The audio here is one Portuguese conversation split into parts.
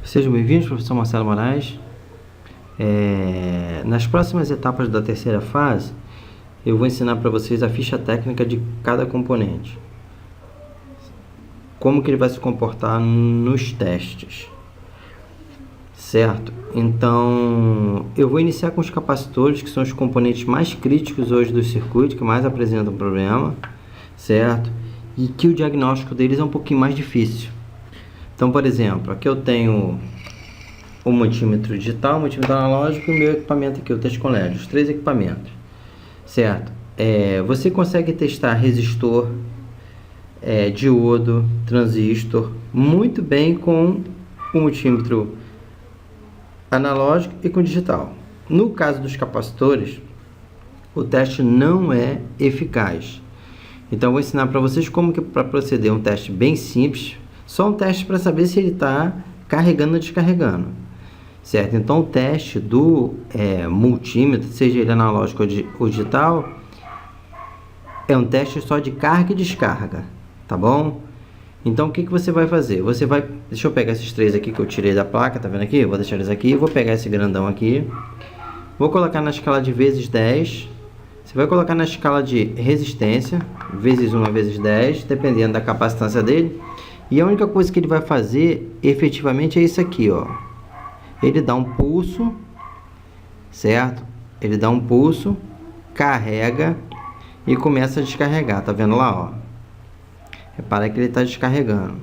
Sejam bem-vindos, professor Marcelo Moraes. Nas próximas etapas da terceira fase, eu vou ensinar para vocês a ficha técnica de cada componente. Como que ele vai se comportar nos testes, certo? Então, eu vou iniciar com os capacitores, que são os componentes mais críticos hoje do circuito, que mais apresentam problema, certo? E que o diagnóstico deles é um pouquinho mais difícil. Então, por exemplo, aqui eu tenho o multímetro digital, o multímetro analógico e o meu equipamento aqui, o teste colégio, os três equipamentos, certo? Você consegue testar resistor, diodo, transistor, muito bem com o multímetro analógico e com digital. No caso dos capacitores, o teste não é eficaz. Então, eu vou ensinar para vocês como que para proceder um teste bem simples, só um teste para saber se ele está carregando ou descarregando, certo? Então, o teste do multímetro, seja ele analógico ou digital, é um teste só de carga e descarga, tá bom? Então, o que você vai fazer? Você vai... Deixa eu pegar esses três aqui que eu tirei da placa, tá vendo aqui? Eu vou deixar eles aqui, vou pegar esse grandão aqui, vou colocar na escala de vezes 10, você vai colocar na escala de resistência, vezes 1 vezes 10, dependendo da capacitância dele. E a única coisa que ele vai fazer, efetivamente, é isso aqui, ó. Ele dá um pulso, certo? Ele dá um pulso, carrega e começa a descarregar, tá vendo lá, ó? Repara que ele está descarregando,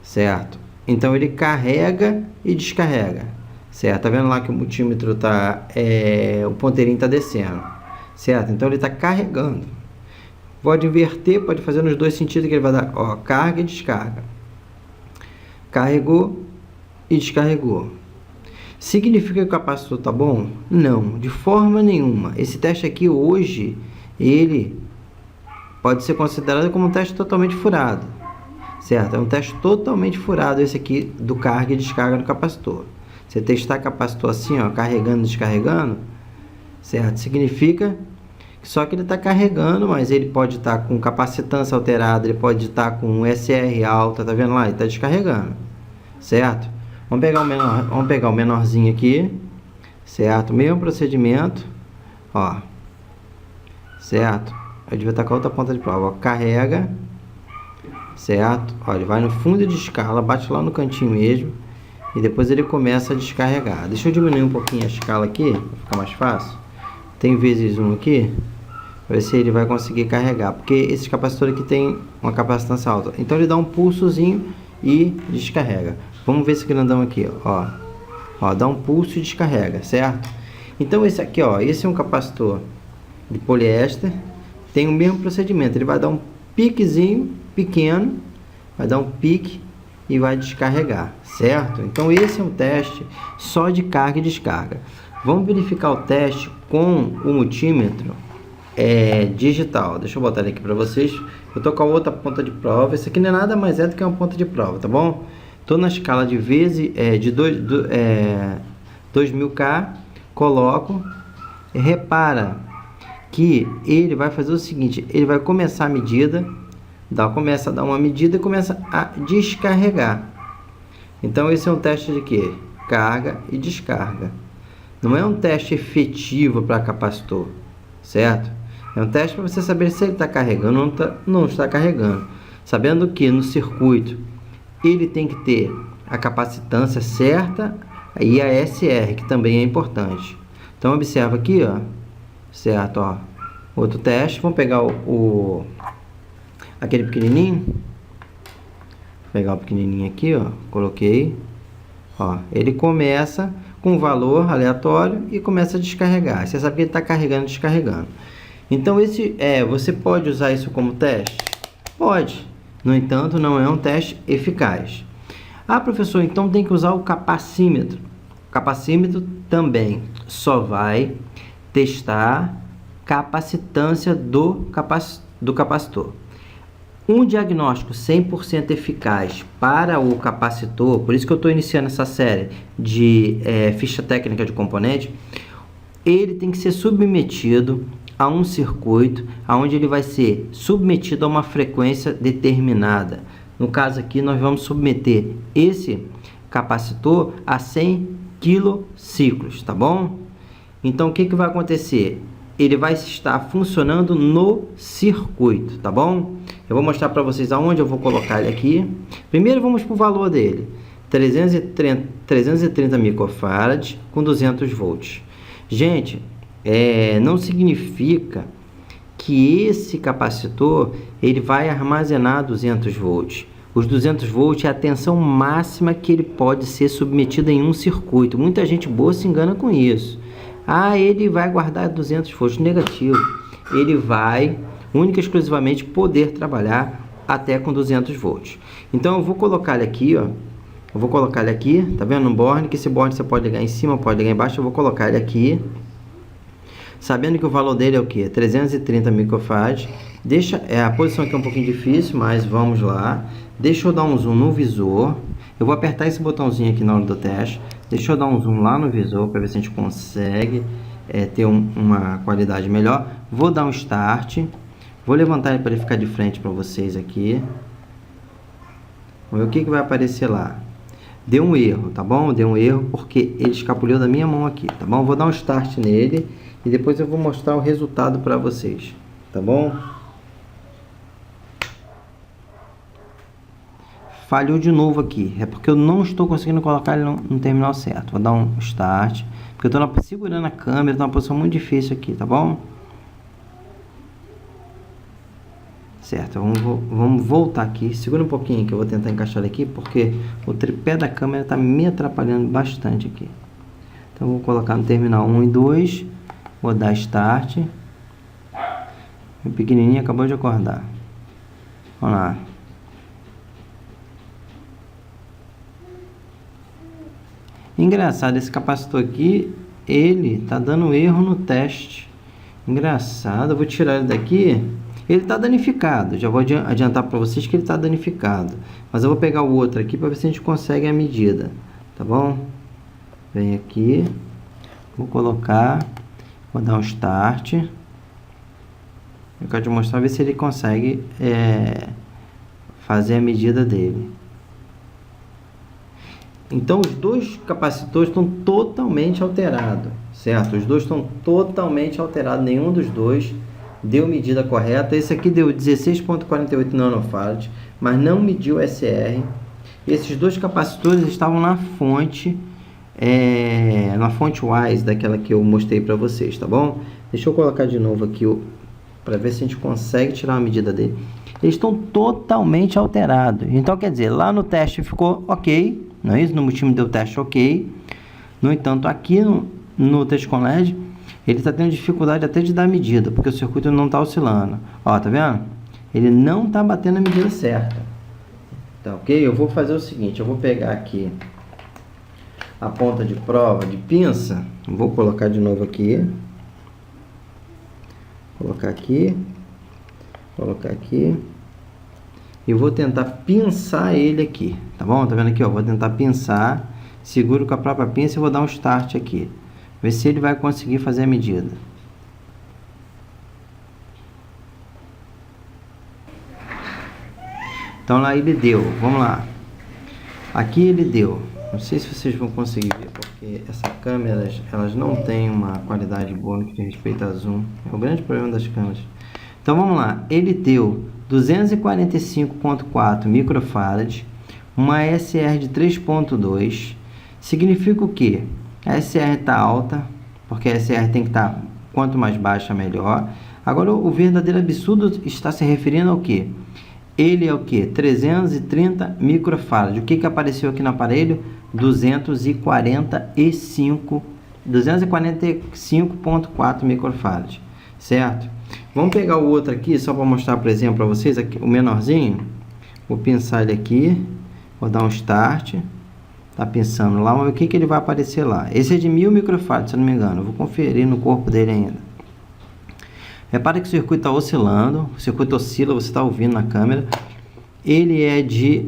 certo? Então, ele carrega e descarrega, certo? Tá vendo lá que o multímetro tá... o ponteirinho tá descendo, certo? Então, ele está carregando. Pode inverter, pode fazer nos dois sentidos que ele vai dar, ó, carga e descarga. Carregou e descarregou. Significa que o capacitor tá bom? Não, de forma nenhuma. Esse teste aqui hoje, ele pode ser considerado como um teste totalmente furado, certo? É um teste totalmente furado esse aqui do carga e descarga do capacitor. Você testar capacitor assim, ó, carregando e descarregando, certo? Significa só que ele está carregando, mas ele pode estar com capacitância alterada, ele pode estar com SR alta, tá vendo lá? Ele está descarregando, certo? Vamos pegar o menorzinho aqui, certo? Mesmo procedimento, ó, certo? Eu devia estar com a outra ponta de prova, ó, carrega, certo? Ó, ele vai no fundo de escala, bate lá no cantinho mesmo, e depois ele começa a descarregar. Deixa eu diminuir um pouquinho a escala aqui, para ficar mais fácil. Tem vezes 1 aqui, para ver se ele vai conseguir carregar, porque esse capacitor aqui tem uma capacitância alta. Então ele dá um pulsozinho e descarrega. Vamos ver esse grandão aqui, ó. Ó, dá um pulso e descarrega, certo? Então esse aqui, ó, esse é um capacitor de poliéster, tem o mesmo procedimento. Ele vai dar um piquezinho pequeno, vai dar um pique e vai descarregar, certo? Então esse é um teste só de carga e descarga. Vamos verificar o teste com o multímetro digital. Deixa eu botar ele aqui para vocês. Eu tô com a outra ponta de prova. Esse aqui não é nada mais do que uma ponta de prova, tá bom? Tô na escala de vezes de 2000K, coloco. Repara que ele vai fazer o seguinte: ele vai começar a medida, começa a dar uma medida e começa a descarregar. Então esse é um teste de quê? Carga e descarga. Não é um teste efetivo para capacitor, certo? É um teste para você saber se ele está carregando ou não está carregando. Sabendo que no circuito ele tem que ter a capacitância certa e a SR, que também é importante. Então observa aqui, ó, certo? Ó, outro teste. Vamos pegar aquele pequenininho. Vou pegar o pequenininho aqui, ó, coloquei. Ó, ele começa com um valor aleatório e começa a descarregar. Você sabe que ele está carregando e descarregando. Então, você pode usar isso como teste? Pode. No entanto, não é um teste eficaz. Ah, professor, então tem que usar o capacímetro. O capacímetro também só vai testar capacitância do capacitor. Um diagnóstico 100% eficaz para o capacitor, por isso que eu estou iniciando essa série de ficha técnica de componente, ele tem que ser submetido a um circuito, onde ele vai ser submetido a uma frequência determinada. No caso aqui, nós vamos submeter esse capacitor a 100 quilociclos, tá bom? Então, o que vai acontecer? Ele vai estar funcionando no circuito, tá bom? Eu vou mostrar para vocês aonde eu vou colocar ele aqui. Primeiro, vamos para o valor dele. 330 microfarads com 200 volts. Gente, não significa que esse capacitor ele vai armazenar 200 volts. Os 200 volts é a tensão máxima que ele pode ser submetido em um circuito. Muita gente boa se engana com isso. Ah, ele vai guardar 200 volts. Negativo. Ele vai única e exclusivamente poder trabalhar até com 200 volts. Então eu vou colocar ele aqui, ó. Eu vou colocar ele aqui, tá vendo? Um borne, que esse borne você pode ligar em cima, pode ligar embaixo. Eu vou colocar ele aqui, sabendo que o valor dele é o que? 330 microfarads. Deixa, a posição aqui é um pouquinho difícil, mas vamos lá. Deixa eu dar um zoom no visor. Eu vou apertar esse botãozinho aqui na hora do teste. Deixa eu dar um zoom lá no visor para ver se a gente consegue ter uma qualidade melhor. Vou dar um start. Vou levantar ele para ele ficar de frente para vocês aqui. Vamos ver o que vai aparecer lá. Deu um erro, tá bom? Deu um erro porque ele escapuliu da minha mão aqui, tá bom? Vou dar um start nele e depois eu vou mostrar o resultado para vocês, tá bom? Falhou de novo aqui, é porque eu não estou conseguindo colocar ele no terminal certo. Vou dar um start, porque eu estou segurando a câmera, está numa posição muito difícil aqui, tá bom? Certo, vamos voltar aqui. Segura um pouquinho que eu vou tentar encaixar ele aqui, porque o tripé da câmera está me atrapalhando bastante aqui. Então vou colocar no terminal 1 e 2, vou dar start. O pequenininho acabou de acordar. Vamos lá. Engraçado, esse capacitor aqui, ele tá dando erro no teste. Engraçado, eu vou tirar ele daqui. Ele está danificado, já vou adiantar para vocês que ele está danificado. Mas eu vou pegar o outro aqui para ver se a gente consegue a medida, tá bom? Vem aqui, vou colocar, vou dar um start. Eu quero te mostrar, ver se ele consegue fazer a medida dele. Então os dois capacitores estão totalmente alterados, certo? Os dois estão totalmente alterados, nenhum dos dois deu medida correta. Esse aqui deu 16,48 nanofarads, mas não mediu SR. Esses dois capacitores estavam na fonte WISE, daquela que eu mostrei para vocês, tá bom? Deixa eu colocar de novo aqui para ver se a gente consegue tirar uma medida dele. Eles estão totalmente alterados. Então quer dizer, lá no teste ficou ok, não é isso? No time deu teste ok. No entanto, aqui no teste com LED, ele está tendo dificuldade até de dar medida, porque o circuito não está oscilando. Ó, tá vendo? Ele não está batendo a medida certa. Tá ok? Eu vou fazer o seguinte, eu vou pegar aqui a ponta de prova de pinça, vou colocar de novo aqui. Colocar aqui. Colocar aqui. E vou tentar pinçar ele aqui, tá bom? Tá vendo aqui, ó? Vou tentar pinçar. Seguro com a própria pinça e vou dar um start aqui. Ver se ele vai conseguir fazer a medida. Então lá ele deu. Vamos lá. Aqui ele deu. Não sei se vocês vão conseguir ver, porque essa câmera, elas não têm uma qualidade boa no que diz respeito a zoom. É o grande problema das câmeras. Então vamos lá. Ele deu 245,4 microfarads, uma SR de 3,2. Significa o quê? A SR está alta, porque a SR tem que estar quanto mais baixa melhor. Agora o verdadeiro absurdo está se referindo ao quê? Ele é o que? 330 microfarads. O que apareceu aqui no aparelho? 245,4 microfarads, certo? Vamos pegar o outro aqui, só para mostrar, por exemplo, para vocês, aqui, o menorzinho. Vou pinçar ele aqui, vou dar um start. Tá pensando lá, vamos ver o que ele vai aparecer lá. Esse é de 1000 microfarads, se eu não me engano. Eu vou conferir no corpo dele ainda. Repara que o circuito está oscilando. O circuito oscila, você está ouvindo na câmera. Ele é de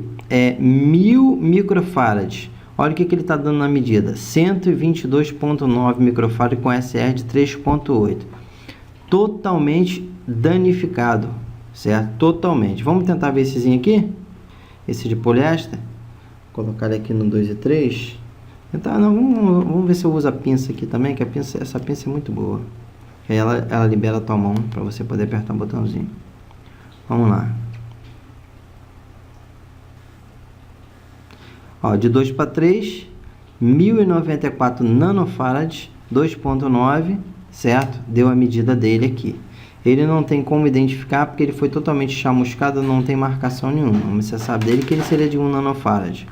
1000 microfarads. Olha o que ele está dando na medida. 122,9 microfarads com SR de 3,8. Totalmente danificado, certo? Totalmente. Vamos tentar ver essezinho aqui. Esse de poliéster. colocar ele aqui no 2 e 3. Então, não, vamos ver se eu uso a pinça aqui também, que essa pinça é muito boa. Aí ela libera a tua mão para você poder apertar o botãozinho. Vamos lá. Ó, de 2 para 3, 1094 nanofarads, 2.9, certo? Deu a medida dele aqui. Ele não tem como identificar porque ele foi totalmente chamuscado, não tem marcação nenhuma. Mas você sabe dele que ele seria de 1 nanofarad.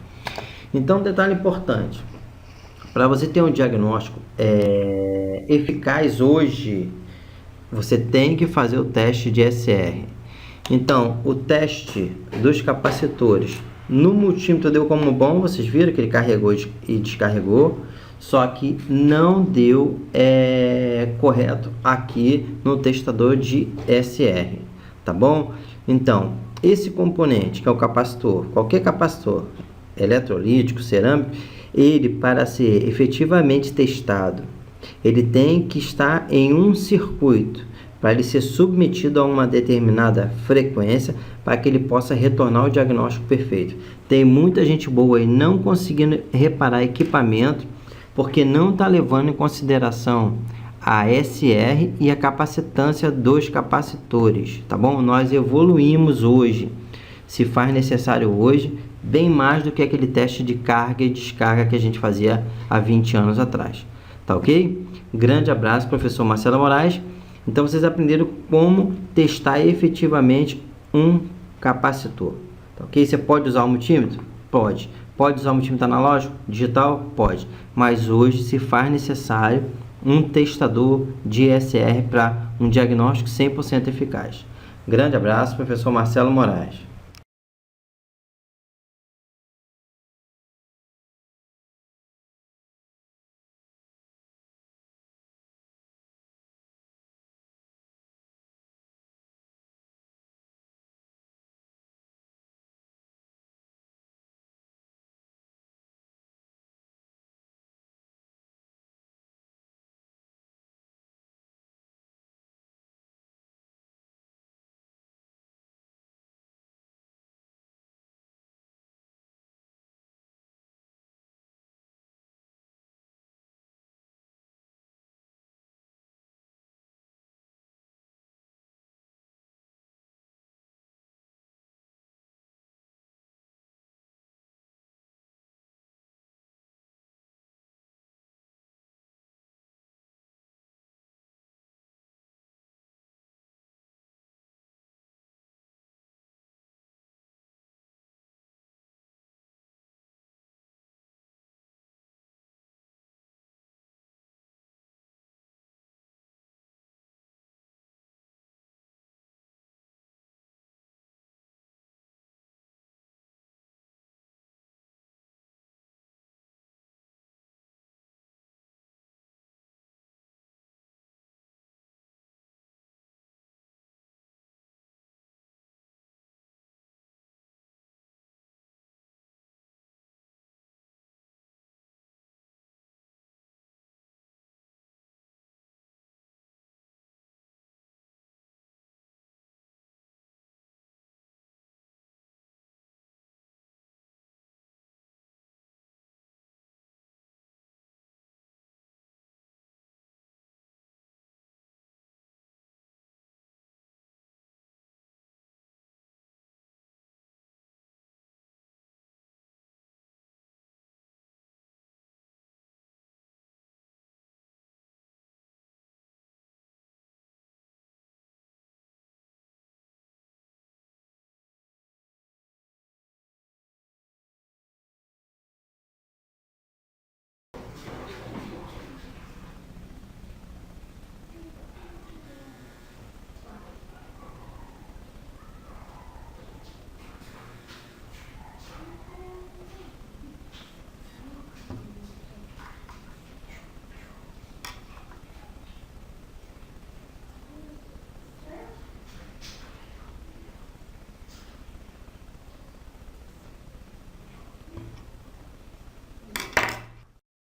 Então, detalhe importante. Para você ter um diagnóstico eficaz hoje, você tem que fazer o teste de SR. Então, o teste dos capacitores no multímetro deu como bom, vocês viram que ele carregou e descarregou, só que não deu correto aqui no testador de SR, tá bom? Então, esse componente que é o capacitor, qualquer capacitor eletrolítico, cerâmico, ele para ser efetivamente testado, ele tem que estar em um circuito, para ele ser submetido a uma determinada frequência, para que ele possa retornar o diagnóstico perfeito. Tem muita gente boa aí não conseguindo reparar equipamento, porque não está levando em consideração a SR e a capacitância dos capacitores, tá bom? Nós evoluímos hoje, se faz necessário hoje, bem mais do que aquele teste de carga e descarga que a gente fazia há 20 anos atrás, tá ok? Grande abraço, professor Marcelo Moraes. Então, vocês aprenderam como testar efetivamente um capacitor, tá ok? Você pode usar o multímetro? Pode. Pode usar o multímetro analógico? Digital? Pode. Mas hoje se faz necessário um testador de SR para um diagnóstico 100% eficaz. Grande abraço, professor Marcelo Moraes.